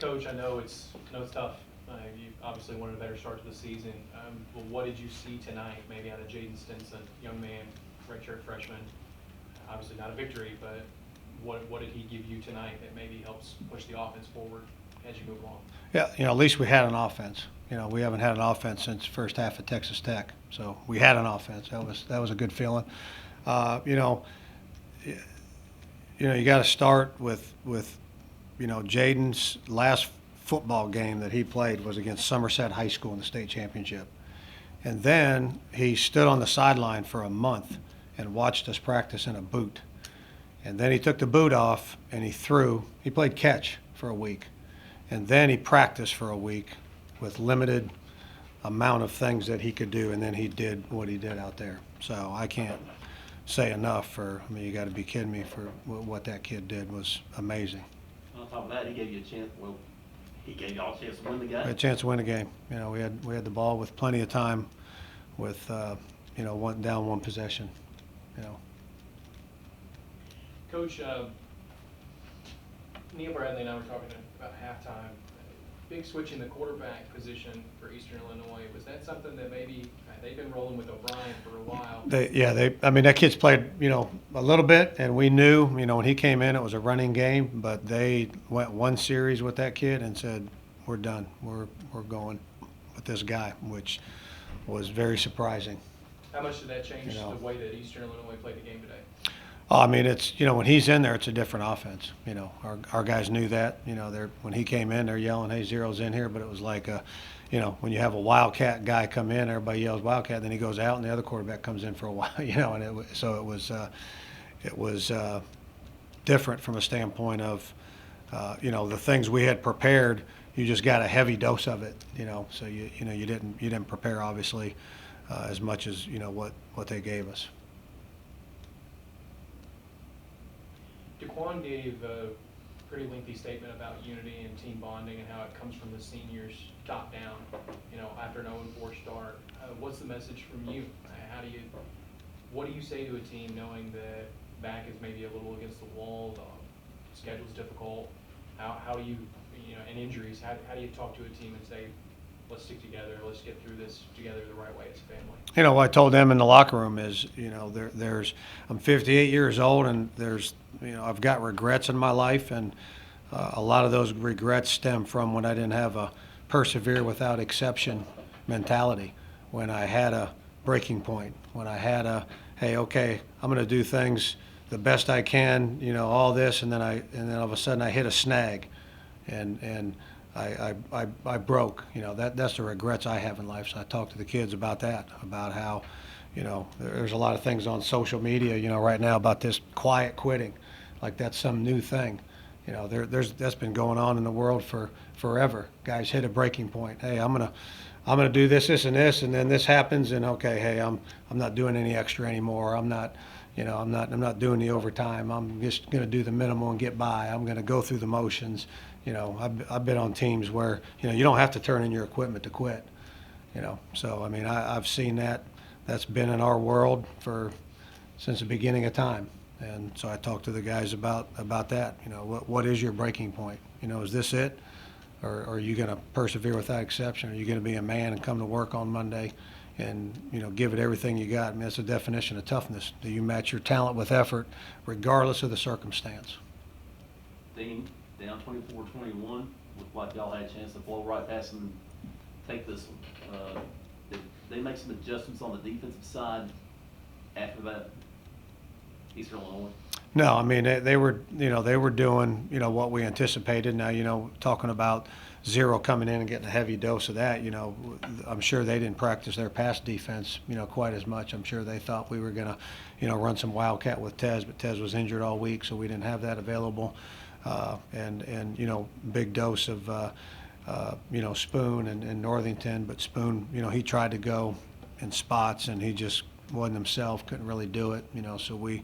Coach, I know it's tough. You obviously wanted a better start to the season. But what did you see tonight, maybe out of Jaden Stinson, young man, redshirt freshman? Obviously not a victory, but what did he give you tonight that maybe helps push the offense forward as you move along? Yeah, at least we had an offense. We haven't had an offense since the first half of Texas Tech, so we had an offense. That was a good feeling. Uh, you know, you got to start with Jaden's last football game that he played was against Somerset High School in the state championship. And then he stood on the sideline for a month and watched us practice in a boot. And then he took the boot off and he threw. He played catch for a week. And then he practiced for a week with limited amount of things that he could do. And then he did what he did out there. So I can't say enough you got to be kidding me for what that kid did was amazing. On top of that, he gave you a chance. Well, he gave y'all a chance to win the game. We had a chance to win the game. We had the ball with plenty of time, with one possession. Coach, Neil Bradley and I were talking about halftime. Big switch in the quarterback position for Eastern Illinois. Was that something that maybe they've been rolling with O'Brien for a while? That kid's played, a little bit, and we knew, when he came in, it was a running game, but they went one series with that kid and said, we're done. We're going with this guy, which was very surprising. How much did that change the way that Eastern Illinois played the game today? It's, when he's in there, it's a different offense. Our guys knew that. When he came in, they're yelling, hey, Zero's in here. But it was like, when you have a Wildcat guy come in, everybody yells Wildcat, then he goes out and the other quarterback comes in for a while, and it was different from a standpoint of, the things we had prepared. You just got a heavy dose of it, so you didn't prepare, obviously, as much as, what they gave us. DeQuan gave a pretty lengthy statement about unity and team bonding and how it comes from the seniors top down, after an 0-4 start. What's the message from you? What do you say to a team knowing that back is maybe a little against the wall, the schedule's difficult? How do you, and injuries, how do you talk to a team and say, let's stick together, let's get through this together the right way as a family? What I told them in the locker room is, I'm 58 years old, and I've got regrets in my life, and a lot of those regrets stem from when I didn't have a persevere without exception mentality, when I had a breaking point, when I had hey, okay, I'm going to do things the best I can, all this, and then all of a sudden I hit a snag, and I broke. That's the regrets I have in life. So I talk to the kids about that, about how, there's a lot of things on social media, right now about this quiet quitting, like that's some new thing. That's been going on in the world for forever. Guys hit a breaking point. Hey, I'm gonna do this, and this, and then this happens, and okay, hey, I'm not doing any extra anymore. I'm not doing the overtime. I'm just gonna do the minimal and get by. I'm gonna go through the motions. I've been on teams where, you don't have to turn in your equipment to quit. So I've seen that. That's been in our world since the beginning of time. And so I talked to the guys about that. What is your breaking point? Is this it? Or are you going to persevere without exception? Are you going to be a man and come to work on Monday and, give it everything you got? That's the definition of toughness. Do you match your talent with effort regardless of the circumstance? Dean, down 24-21, looked like y'all had a chance to blow right past them and take this one. Did they make some adjustments on the defensive side after that, Eastern Illinois? No, they were doing, what we anticipated. Now, talking about Zero coming in and getting a heavy dose of that, I'm sure they didn't practice their pass defense, quite as much. I'm sure they thought we were going to, run some Wildcat with Tez, but Tez was injured all week, so we didn't have that available. And big dose of, Spoon and Northington, but Spoon, he tried to go in spots and he just wasn't himself, couldn't really do it, so we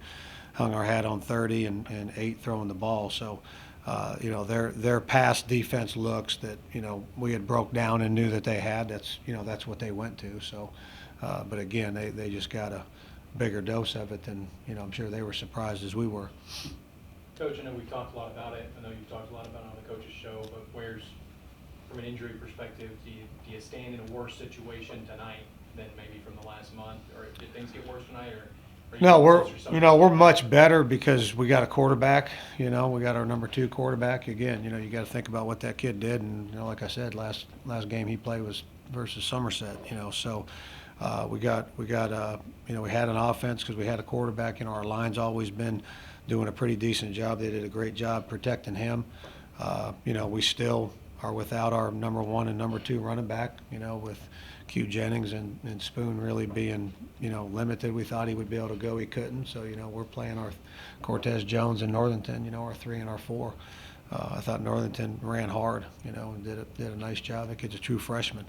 hung our hat on 30 and 8 throwing the ball. So, their pass defense looks that, we had broke down and knew that they had, that's what they went to. So, but again, they just got a bigger dose of it than, I'm sure they were surprised as we were. Coach, I know we've talked a lot about it. I know you've talked a lot about it on the coach's show, but from an injury perspective, do you stand in a worse situation tonight than maybe from the last month? Or did things get worse tonight, or? Are you No, closer to something? we're much better because we got a quarterback, we got our number 2 quarterback. Again, you got to think about what that kid did. And, like I said, last game he played was versus Somerset, so we had an offense because we had a quarterback. Our line's always been doing a pretty decent job. They did a great job protecting him. We still are without our number 1 and number 2 running back, with Q Jennings and Spoon really being, limited. We thought he would be able to go. He couldn't. So, we're playing our Cortez Jones and Northington, our 3 and our 4. I thought Northington ran hard, and did a nice job. That kid's a true freshman.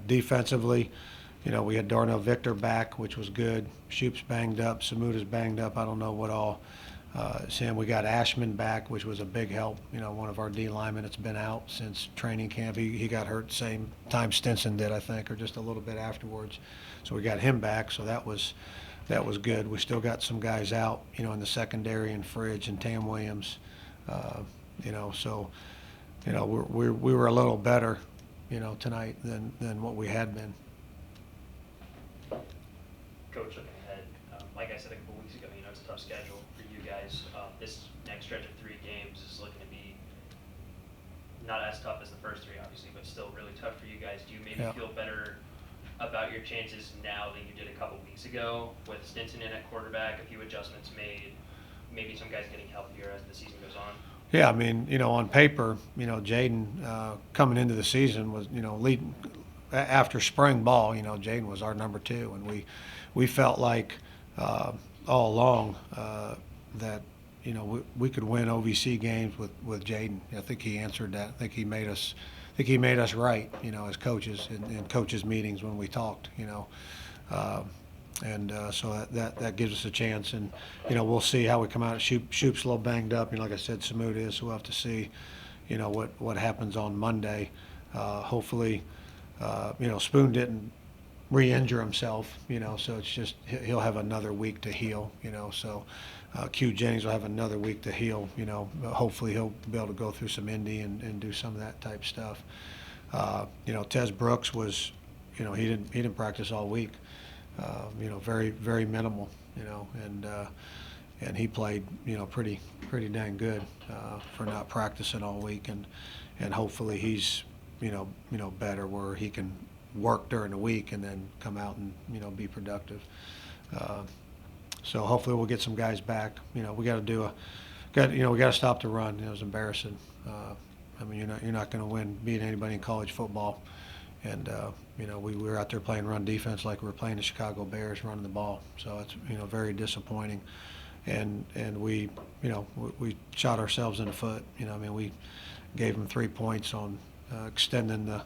Defensively, we had Darnell Victor back, which was good. Shoop's banged up. Samuta's banged up. I don't know what all. Sam, we got Ashman back, which was a big help. One of our D linemen that's been out since training camp. He got hurt same time Stinson did, I think, or just a little bit afterwards. So we got him back. So that was good. We still got some guys out, in the secondary, and Fridge and Tam Williams. So we were a little better, tonight than what we had been. Coach, looking ahead, like I said a couple weeks ago, it's a tough schedule for you guys. This next stretch of 3 games is looking to be not as tough as the first 3, obviously, but still really tough for you guys. Do you maybe feel better about your chances now than you did a couple weeks ago with Stinson in at quarterback, a few adjustments made, maybe some guys getting healthier as the season goes on? Yeah, I mean, on paper, Jaden coming into the season was, leading after spring ball. Jaden was our number 2, and we felt like all along that we could win OVC games with Jaden. I think he answered that. I think he made us right, as coaches in coaches meetings when we talked. So that gives us a chance, and we'll see how we come out. Shoop's a little banged up, like I said, Samut is. So we'll have to see, what happens on Monday. Hopefully, Spoon didn't re-injure himself, so it's just he'll have another week to heal, So Q Jennings will have another week to heal, Hopefully he'll be able to go through some indie and do some of that type stuff. Tez Brooks was, he didn't practice all week. Very, very minimal, and he played, pretty dang good for not practicing all week, and hopefully he's, better where he can work during the week and then come out and, be productive. So hopefully we'll get some guys back. We got to we got to stop the run. It was embarrassing. I mean, you're not going to beat anybody in college football. And, we were out there playing run defense like we were playing the Chicago Bears running the ball. So it's, very disappointing. And we shot ourselves in the foot. We gave them 3 points on extending the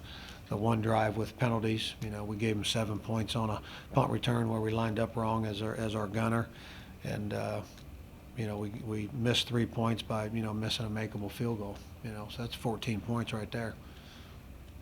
one drive with penalties. We gave them 7 points on a punt return where we lined up wrong as our gunner. And, we missed 3 points by, missing a makeable field goal. So that's 14 points right there.